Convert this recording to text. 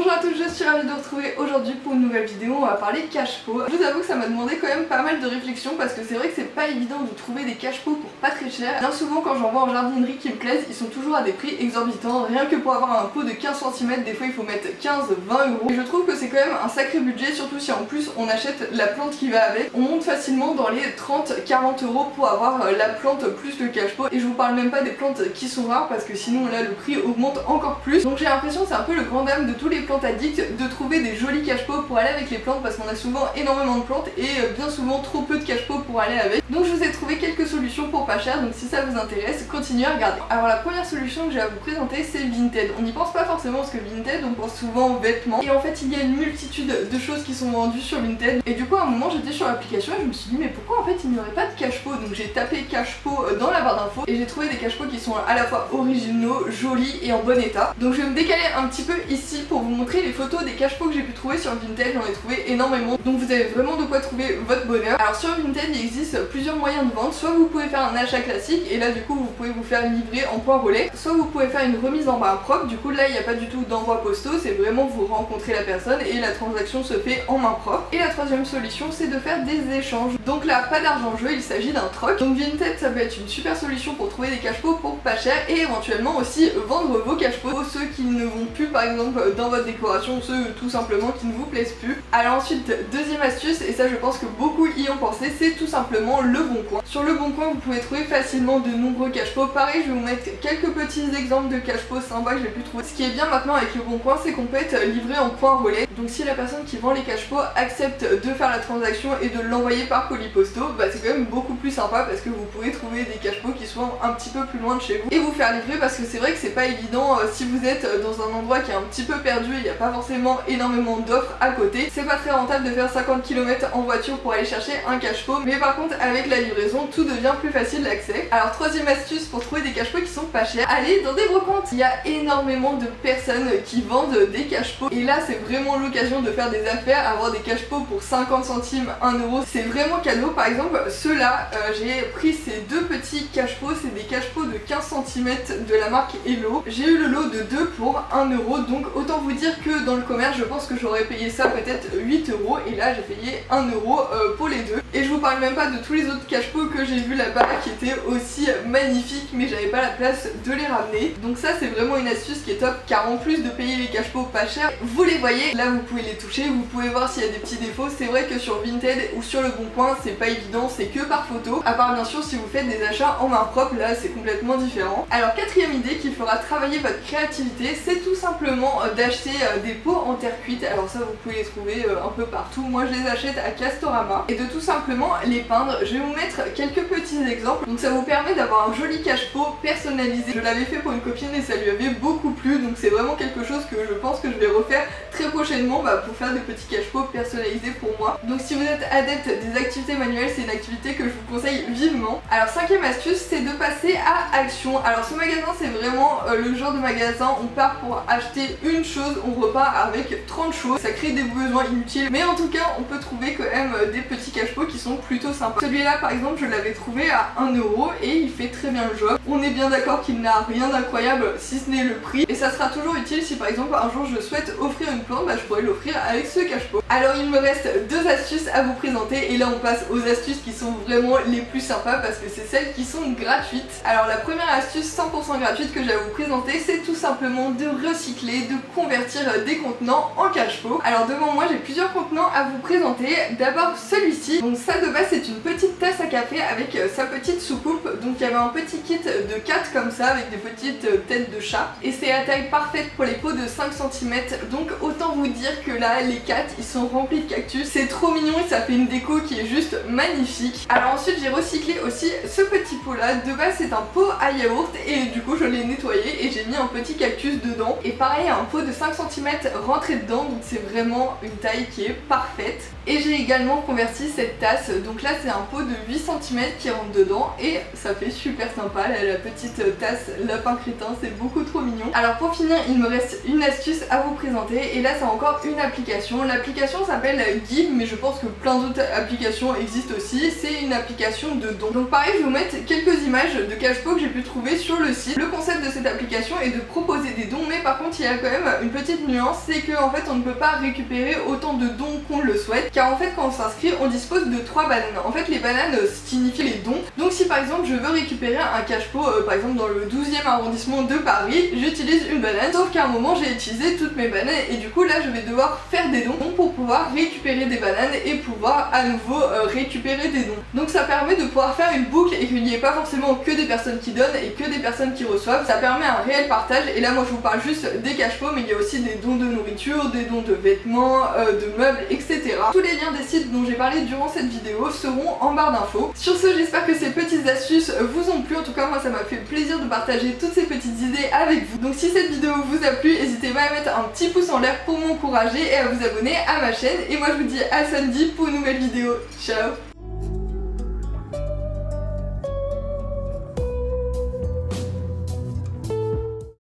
Bonjour à tous, je suis ravie de vous retrouver aujourd'hui pour une nouvelle vidéo. On va parler cache-pot. Je vous avoue que ça m'a demandé quand même pas mal de réflexion parce que c'est vrai que c'est pas évident de trouver des cache-pots pour pas très cher. Bien souvent quand j'en vois en jardinerie qui me plaisent, ils sont toujours à des prix exorbitants. Rien que pour avoir un pot de 15 cm, des fois il faut mettre 15-20 euros. Et je trouve que c'est quand même un sacré budget, surtout si en plus on achète la plante qui va avec. On monte facilement dans les 30-40 euros pour avoir la plante plus le cache-pot. Et je vous parle même pas des plantes qui sont rares parce que sinon là le prix augmente encore plus. Donc j'ai l'impression que c'est un peu le grand dame de tous les plantes addicts de trouver des jolis cache-pots pour aller avec les plantes parce qu'on a souvent énormément de plantes et bien souvent trop peu de cache-pots pour aller avec. Donc je vous ai trouvé quelques solutions pour pas cher, donc si ça vous intéresse, continuez à regarder. Alors la première solution que j'ai à vous présenter c'est Vinted. On n'y pense pas forcément parce que Vinted on pense souvent aux vêtements et en fait il y a une multitude de choses qui sont vendues sur Vinted et du coup à un moment j'étais sur l'application et je me suis dit mais pourquoi en fait il n'y aurait pas de cache-pot. Donc j'ai tapé cache-pot dans la barre d'infos et j'ai trouvé des cache-pots qui sont à la fois originaux, jolis et en bon état. Donc je vais me décaler un petit peu ici pour vous montrer les photos des cache-pots que j'ai pu trouver sur Vinted. J'en ai trouvé énormément, donc vous avez vraiment de quoi trouver votre bonheur. Alors sur Vinted il existe plusieurs moyens de vente. Soit vous pouvez faire un achat classique et là du coup vous pouvez vous faire livrer en point relais, soit vous pouvez faire une remise en main propre. Du coup là il n'y a pas du tout d'envoi postaux, c'est vraiment vous rencontrez la personne et la transaction se fait en main propre. Et la troisième solution c'est de faire des échanges. Donc là pas d'argent en jeu, il s'agit d'un troc. Donc Vinted ça peut être une super solution pour trouver des cache-pots pour pas cher et éventuellement aussi vendre vos cache-pots, ceux qui ne vont plus par exemple dans votre décoration, ceux tout simplement qui ne vous plaisent plus. Alors ensuite deuxième astuce, et ça je pense que beaucoup y ont pensé, c'est tout simplement le bon coin. Sur le bon coin vous pouvez trouver facilement de nombreux cache-pots. Pareil je vais vous mettre quelques petits exemples de cache-pots sympas que j'ai pu trouver. Ce qui est bien maintenant avec le bon coin c'est qu'on peut être livré en point relais. Donc si la personne qui vend les cache-pots accepte de faire la transaction et de l'envoyer par colis postaux, bah c'est quand même beaucoup plus sympa parce que vous pouvez trouver des cache-pots qui sont un petit peu plus loin de chez vous et vous faire livrer parce que c'est vrai que c'est pas évident si vous êtes dans un endroit qui est un petit peu perdu et il n'y a pas forcément énormément d'offres à côté. C'est pas très rentable de faire 50 km en voiture pour aller chercher un cache-pot, mais par contre avec la livraison tout devient plus facile d'accès. Alors troisième astuce pour trouver des cache-pots qui sont pas chers, allez dans des brocantes. Il y a énormément de personnes qui vendent des cache-pots et là c'est vraiment l'occasion de faire des affaires. Avoir des cache-pots pour 50 centimes, 1 euro, c'est vraiment cadeau. Par exemple ceux-là, j'ai pris ces deux petits cache-pots, c'est des cache-pots de 15 cm de la marque Hello. J'ai eu le lot de 2 pour 1 euro, donc autant vous dire que dans le commerce je pense que j'aurais payé ça peut-être 8 euros et là j'ai payé 1 euro pour les deux. Et je vous parle même pas de tous les autres cache-pots que j'ai vus là-bas qui étaient aussi magnifiques mais j'avais pas la place de les ramener. Donc ça c'est vraiment une astuce qui est top car en plus de payer les cache-pots pas cher, vous les voyez, là vous pouvez les toucher, vous pouvez voir s'il y a des petits défauts. C'est vrai que sur Vinted ou sur le Bon Coin c'est pas évident, c'est que par photo, à part bien sûr si vous faites des achats en main propre, là c'est complètement différent. Alors quatrième idée qui fera travailler votre créativité, c'est tout simplement d'acheter des pots en terre cuite. Alors ça vous pouvez les trouver un peu partout, moi je les achète à Castorama, et de tout simplement les peindre. Je vais vous mettre quelques petits exemples, donc ça vous permet d'avoir un joli cache-pot personnalisé. Je l'avais fait pour une copine et ça lui avait beaucoup plu, donc c'est vraiment quelque chose que je pense que je vais refaire très prochainement pour faire des petits cache-pots personnalisés pour moi. Donc si vous êtes adepte des activités manuelles, c'est une activité que je vous conseille vivement. Alors cinquième astuce, c'est de passer à action. Alors ce magasin c'est vraiment le genre de magasin, on part pour acheter une chose, on repart avec 30 choses, ça crée des besoins inutiles, mais en tout cas on peut trouver quand même des petits cache-pots qui sont plutôt sympas. Celui-là par exemple je l'avais trouvé à 1 euro et il fait très bien le job. On est bien d'accord qu'il n'a rien d'incroyable si ce n'est le prix, et ça sera toujours utile si par exemple un jour je souhaite offrir une plante, je pourrais l'offrir avec ce cache-pot. Alors il me reste deux astuces à vous présenter et là on passe aux astuces qui sont vraiment les plus sympas parce que c'est celles qui sont gratuites. Alors la première astuce 100% gratuite que j'ai à vous présenter, c'est tout simplement de recycler, de convertir des contenants en cache-pot. Alors devant moi j'ai plusieurs contenants à vous présenter. D'abord celui-ci, donc ça de base c'est une petite tasse à café avec sa petite soucoupe. Donc il y avait un petit kit de 4 comme ça avec des petites têtes de chat et c'est à taille parfaite pour les pots de 5 cm. Donc autant vous dire que là les 4 ils sont remplis de cactus, c'est trop mignon et ça fait une déco qui est juste magnifique. Alors ensuite j'ai recyclé aussi ce petit pot là. De base c'est un pot à yaourt et du coup je l'ai nettoyé et j'ai mis un petit cactus dedans et pareil un pot de 5 cm rentré dedans, donc c'est vraiment une taille qui est parfaite. Et j'ai également converti cette tasse, donc là c'est un pot de 8 cm cm qui rentre dedans et ça fait super sympa. Là, la petite tasse lapin crétin, c'est beaucoup trop mignon. Alors pour finir, il me reste une astuce à vous présenter et là c'est encore une application. L'application s'appelle Give, mais je pense que plein d'autres applications existent aussi. C'est une application de dons. Donc pareil, je vais vous mettre quelques images de Cashpo que j'ai pu trouver sur le site. Le concept de cette application est de proposer des dons, mais par contre il y a quand même une petite nuance, c'est qu'en fait on ne peut pas récupérer autant de dons qu'on le souhaite, car en fait quand on s'inscrit on dispose de 3 bananes. En fait les bananes signifient les dons. Donc si par exemple je veux récupérer un Cashpo par exemple dans le 12e arrondissement de Paris, j'utilise une banane, sauf qu'à un moment j'ai utilisé toutes mes bananes et du coup là je vais devoir faire des dons pour pouvoir récupérer des bananes et pouvoir à nouveau récupérer des dons. Donc ça permet de pouvoir faire une boucle et qu'il n'y ait pas forcément que des personnes qui donnent et que des personnes qui reçoivent. Ça permet un réel partage et là moi je vous parle juste des Cashpo, mais il y a aussi des dons de nourriture, des dons de vêtements, de meubles, etc. Tous les liens des sites dont j'ai parlé durant cette vidéo seront en barre d'infos. Sur ce, j'espère que ces petites astuces vous ont plu. En tout cas moi ça m'a fait plaisir de partager toutes ces petites idées avec vous. Donc si cette vidéo vous a plu, n'hésitez pas à mettre un petit pouce en l'air pour m'encourager et à vous abonner à ma chaîne. Et moi je vous dis à samedi pour une nouvelle vidéo. Ciao!